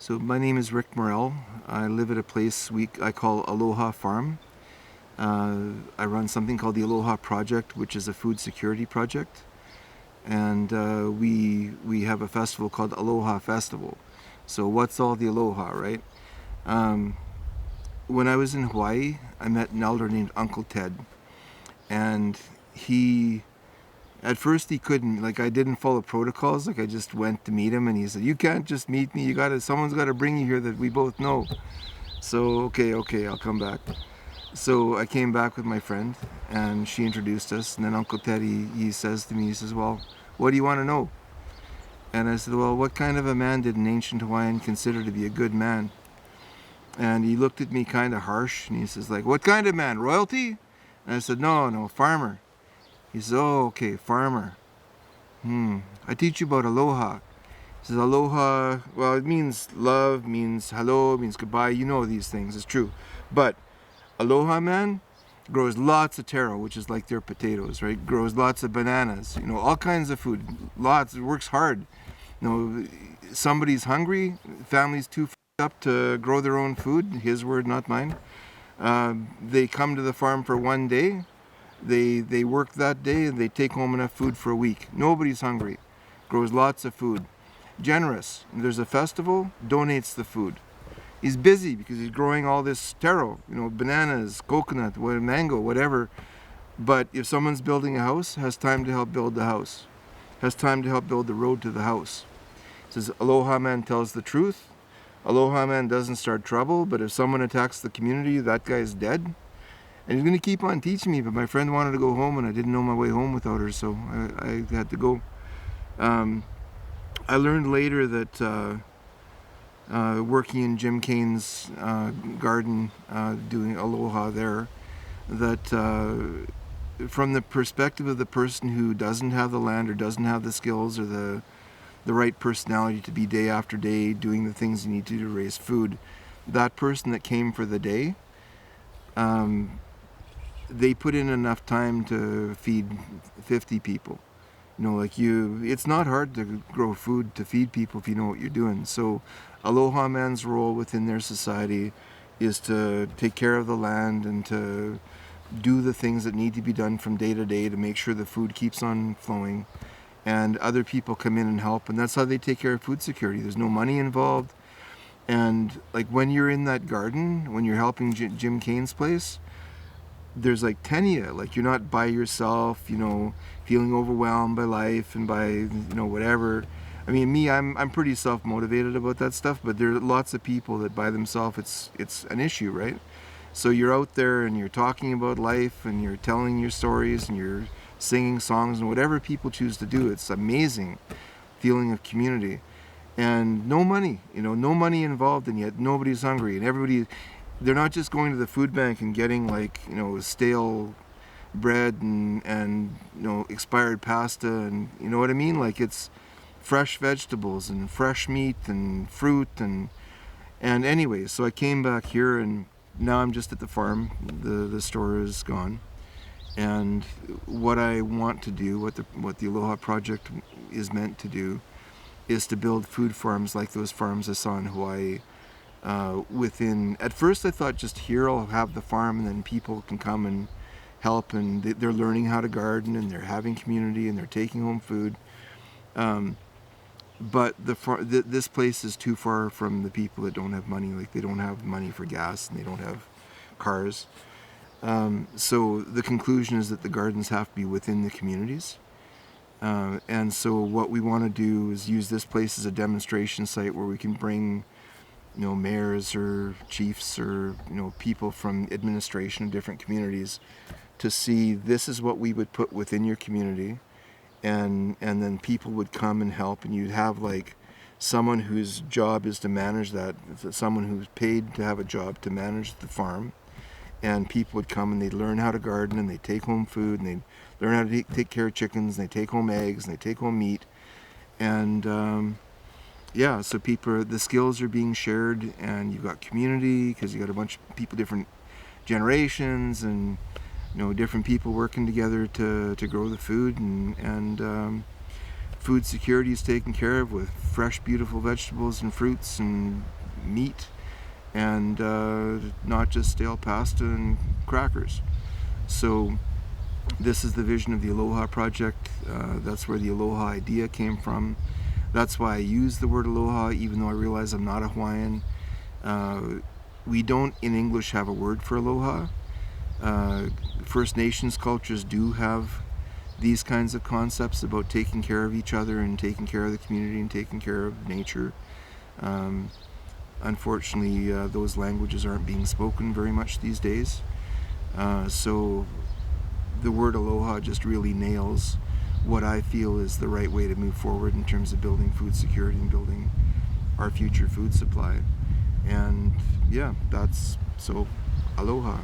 So my name is Rick Morrell. I live at a place I call Aloha Farm. I run something called the Aloha Project, which is a food security project. And we have a festival called Aloha Festival. So what's all the aloha, right? Um, when I was in Hawaii, I met an elder named Uncle Ted. And at first he couldn't, like I didn't follow protocols, like I just went to meet him and he said, you can't just meet me, someone's gotta bring you here that we both know. So, okay, I'll come back. So I came back with my friend and she introduced us, and then Uncle Ted, he says to me, he says, well, what do you want to know? And I said, well, what kind of a man did an ancient Hawaiian consider to be a good man? And he looked at me kind of harsh and he says, like, what kind of man, royalty? And I said, no, farmer. He says, oh, okay, farmer. I teach you about aloha. He says, aloha, well, it means love, means hello, means goodbye. You know these things, it's true. But aloha man grows lots of taro, which is like their potatoes, right? Grows lots of bananas, all kinds of food. Lots, works hard. Somebody's hungry, family's too up to grow their own food, his word, not mine. They come to the farm for one day. They work that day and they take home enough food for a week. Nobody's hungry. Grows lots of food. Generous. There's a festival, donates the food. He's busy because he's growing all this taro, bananas, coconut, mango, whatever. But if someone's building a house, has time to help build the house. Has time to help build the road to the house. Says, Aloha man tells the truth. Aloha man doesn't start trouble, but if someone attacks the community, that guy's dead. And he's going to keep on teaching me, but my friend wanted to go home and I didn't know my way home without her, so I had to go. I learned later that working in Jim Kane's garden, doing aloha there, that from the perspective of the person who doesn't have the land or doesn't have the skills or the right personality to be day after day doing the things you need to raise food, that person that came for the day, they put in enough time to feed 50 people. It's not hard to grow food to feed people if you know what you're doing. So Aloha man's role within their society is to take care of the land and to do the things that need to be done from day to day to make sure the food keeps on flowing. And other people come in and help, and that's how they take care of food security. There's no money involved. And like when you're in that garden, when you're helping Jim Kane's place, there's like 10 of you, like you're not by yourself, feeling overwhelmed by life and by, whatever. I mean, me, I'm pretty self-motivated about that stuff, but there are lots of people that by themselves, it's an issue, right? So you're out there and you're talking about life and you're telling your stories and you're singing songs and whatever people choose to do. It's amazing feeling of community. And no money, no money involved, and yet nobody's hungry and everybody. They're not just going to the food bank and getting stale bread and expired pasta and you know what I mean? Like it's fresh vegetables and fresh meat and fruit and anyway, so I came back here and now I'm just at the farm. The store is gone. And what I want to do, what the Aloha Project is meant to do, is to build food farms like those farms I saw in Hawaii. At first I thought just here I'll have the farm and then people can come and help and they're learning how to garden and they're having community and they're taking home food. But this place is too far from the people that don't have money, like they don't have money for gas and they don't have cars. So the conclusion is that the gardens have to be within the communities. And so what we want to do is use this place as a demonstration site where we can bring mayors or chiefs or people from administration of different communities to see this is what we would put within your community, and then people would come and help, and you'd have like someone whose job is to manage that, someone who's paid to have a job to manage the farm, and people would come and they'd learn how to garden and they'd take home food and they'd learn how to take care of chickens and they take home eggs and they take home meat, and yeah, so the skills are being shared, and you've got community because you got a bunch of people, different generations, and different people working together to grow the food, and food security is taken care of with fresh, beautiful vegetables and fruits and meat, and not just stale pasta and crackers. So this is the vision of the Aloha Project. That's where the Aloha idea came from. That's why I use the word Aloha, even though I realize I'm not a Hawaiian. We don't in English have a word for Aloha. First Nations cultures do have these kinds of concepts about taking care of each other and taking care of the community and taking care of nature. Unfortunately, those languages aren't being spoken very much these days. So the word Aloha just really nails what I feel is the right way to move forward in terms of building food security and building our future food supply. And yeah, so Aloha.